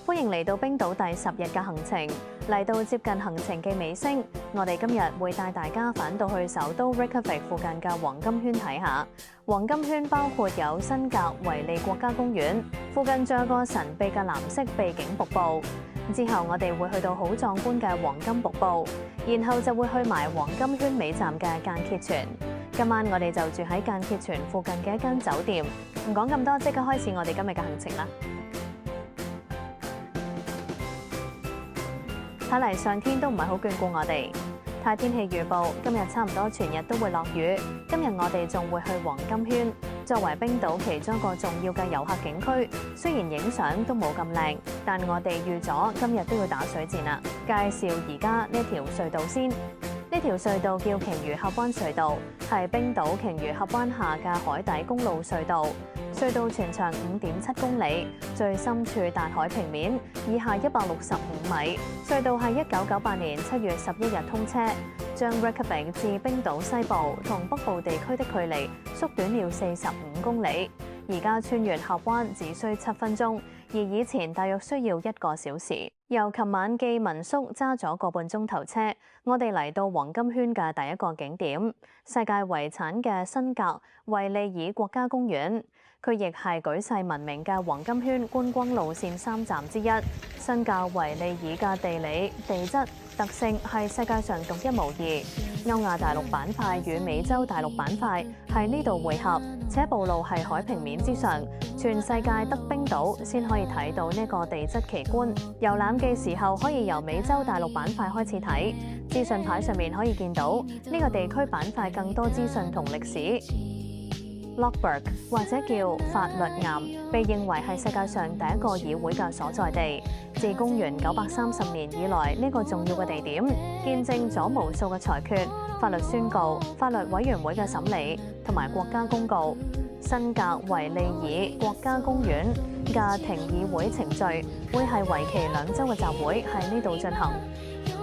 歡迎嚟到冰島第10日嘅行程。嚟到接近行程嘅尾聲，我哋今日會帶大家返到去首都 Reykjavik 附近嘅黃金圈睇下。黃金圈包括有辛格維利國家公園，附近仲有個神秘嘅藍色秘境瀑布。之後我哋會去到好壯觀嘅黃金瀑布，然後就會去埋黃金圈尾站嘅間歇泉。今晚我哋就住喺間歇泉附近嘅一間酒店。唔講咁多，即刻開始我哋今日嘅行程啦！睇嚟上天都唔係好眷顧我哋。睇天氣預報，今日差唔多全日都會落雨。今日我哋仲會去黃金圈，作為冰島其中一個重要嘅遊客景區。雖然影相都冇咁靚，但我哋預咗今日都要打水戰啦。介紹而家呢條隧道先。呢條隧道叫鯨魚峽灣隧道，係冰島鯨魚峽灣下嘅海底公路隧道。隧道全長5.7公里，最深處達海平面，以下165米。隧道係1998年7月11日通車，將 Reykjavik 至冰島西部同北部地區的距離縮短了45公里。而家穿越峽灣只需7分鐘，而以前大約需要1個小時。由琴晚寄民宿揸咗個半鐘頭車，我哋嚟到黃金圈嘅第一個景點——世界遺產嘅辛格維利爾國家公園。佢亦係舉世聞名嘅黃金圈觀光路線3站之一。辛格維利爾嘅地理、地質特性係世界上獨一無二。歐亞大陸板塊與美洲大陸板塊喺呢度匯合，且暴露係海平面之上，全世界得冰島先可以睇到呢個地質奇觀。遊覽嘅時候可以由美洲大陸板塊開始睇，資訊牌上面可以見到呢個地區板塊更多資訊同歷史。Lögberg 或者叫法律岩，被認為係世界上第一個議會嘅所在地。自公元930年以來，呢個重要嘅地點見證咗無數嘅裁決、法律宣告、法律委員會嘅審理同埋國家公告。辛格維利爾國家公園嘅庭議會程序會係為期2週嘅集會喺呢度進行。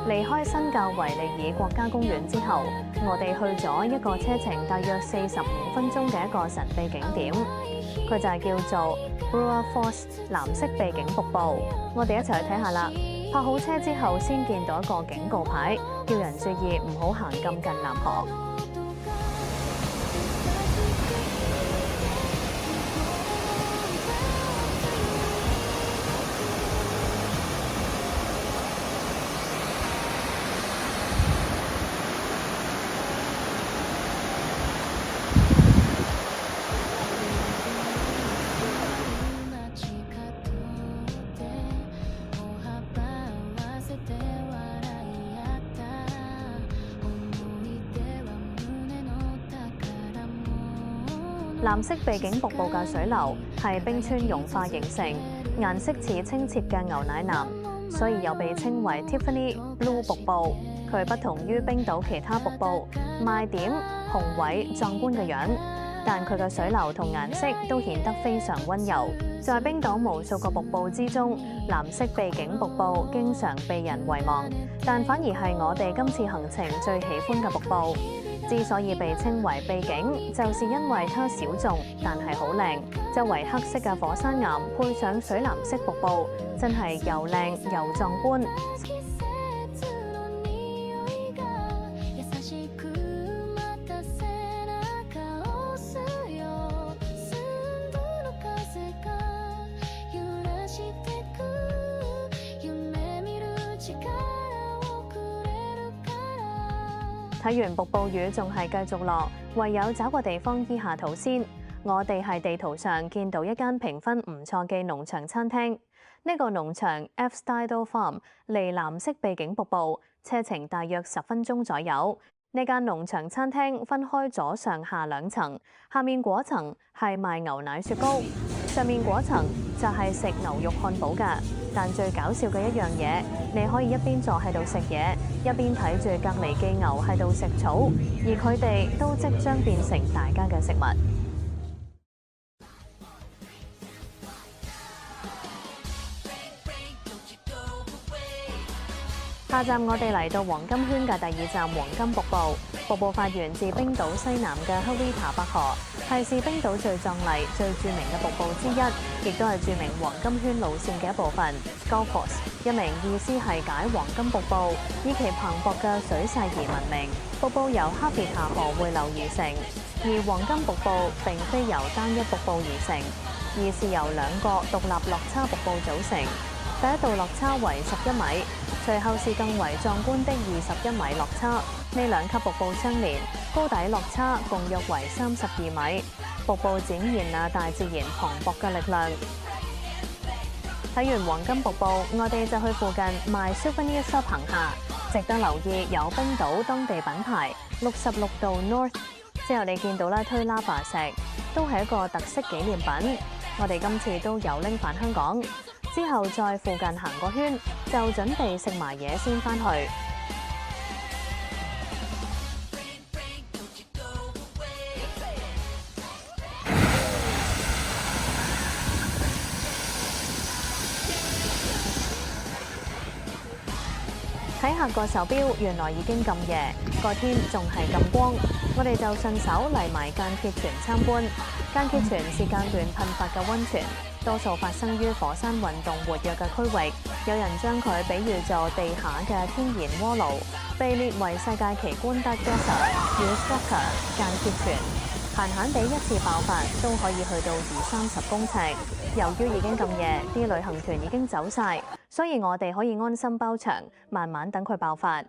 離開辛格維利爾國家公園之後，我哋去咗一個車程大約45分鐘嘅一個神秘景點，佢就係叫做 Brúarfoss 藍色秘境瀑布。我哋一齊去睇下啦。泊好車之後，先見到一個警告牌，叫人注意唔好行咁近藍河。藍色秘境瀑布嘅水流係冰川融化形成，顏色似清澈嘅牛奶藍，所以又被稱為 Tiffany Blue 瀑布。佢不同於冰島其他瀑布，賣點雄偉壯觀嘅樣，但佢嘅水流同顏色都顯得非常溫柔。在冰島無數個瀑布之中，藍色秘境瀑布經常被人遺忘，但反而係我哋今次行程最喜歡嘅瀑布。之所以被稱為秘境，就是因為它小眾，但係好靚。周圍黑色嘅火山岩配上水藍色瀑布，真係又靚又壯觀。睇完瀑布雨仲係繼續落，唯有找個地方醫下肚先。我哋喺地圖上見到一間評分唔錯嘅農場餐廳。呢個農場 Efstadal Farm 離藍色秘境瀑布車程大約10分鐘左右。呢間農場餐廳分開左上下2層，下面嗰層係賣牛奶雪糕，上面嗰層就係食牛肉漢堡㗎。但最搞笑嘅一樣嘢，你可以一邊坐喺度食嘢，一邊睇住隔離嘅牛喺度食草，而佢哋都即將變成大家嘅食物。下站我哋嚟到黃金圈嘅第2站黃金瀑布。瀑布發源自冰島西南嘅克里塔白河，係冰島最壯麗、最著名嘅瀑布之一，亦都係著名黃金圈路線嘅一部分。Golfos， 一名意思係解黃金瀑布，以其磅礴嘅水勢而聞名。瀑布由哈別夏河匯流而成，而黃金瀑布並非由單一瀑布而成，而是由兩個獨立落差瀑布組成。第一道落差為11米，隨後是更為壯觀的21米落差。呢兩級瀑布相連，高低落差共約為32米。瀑布展現那大自然磅礴嘅力量。睇完黃金瀑布，我哋就去附近賣 souvenir shop 行下。值得留意有冰島當地品牌66度 North， 之後你見到啦推 lava 石，都係一個特色紀念品。我哋今次都有拎返香港，之後再附近行個圈，就準備食埋嘢先返去。睇下個手錶，原來已經咁夜，個天仲係咁光，我哋就順手嚟埋間歇泉參觀。間歇泉是間斷噴發嘅溫泉，多數發生於火山運動活躍嘅區域。有人將佢比喻做地下嘅天然鍋爐，被列為世界奇觀得 Uskaka 間歇泉。閒閒地一次爆發都可以去到20-30公尺。由於已經咁夜，啲旅行團已經走晒，所以我哋可以安心包場，慢慢等佢爆發。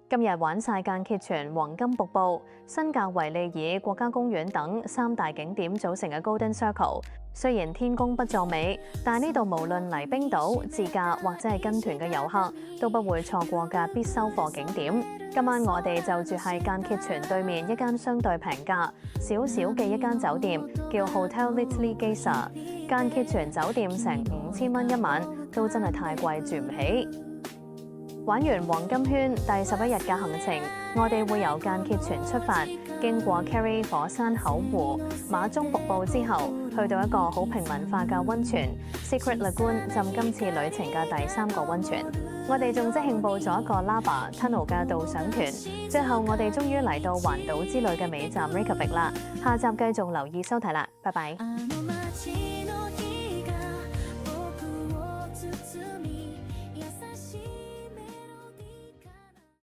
今日玩晒間歇泉、黃金瀑布、新格維利爾國家公園等3大景點組成嘅 Golden Circle。雖然天公不作美，但呢度無論嚟冰島自駕或者係跟團嘅遊客都不會錯過嘅必修課景點。今晚我哋就住喺間歇泉對面一間相對平價少少嘅一間酒店，叫 Hotel Little Geisa。間歇泉酒店成5000蚊一晚，都真係太貴，住唔起。玩完黃金圈第11日嘅行程，我哋會由間歇泉出發，經過 Keri 火山口湖、馬中瀑布之後，去到一個好平民化嘅溫泉 Secret Lagoon， 浸今次旅程嘅第3個溫泉。我哋仲即興報咗一個 Lava Tunnel 嘅導賞團，最後我哋終於嚟到環島之旅嘅尾站 Reykjavik 啦。下集繼續留意收睇啦，拜拜。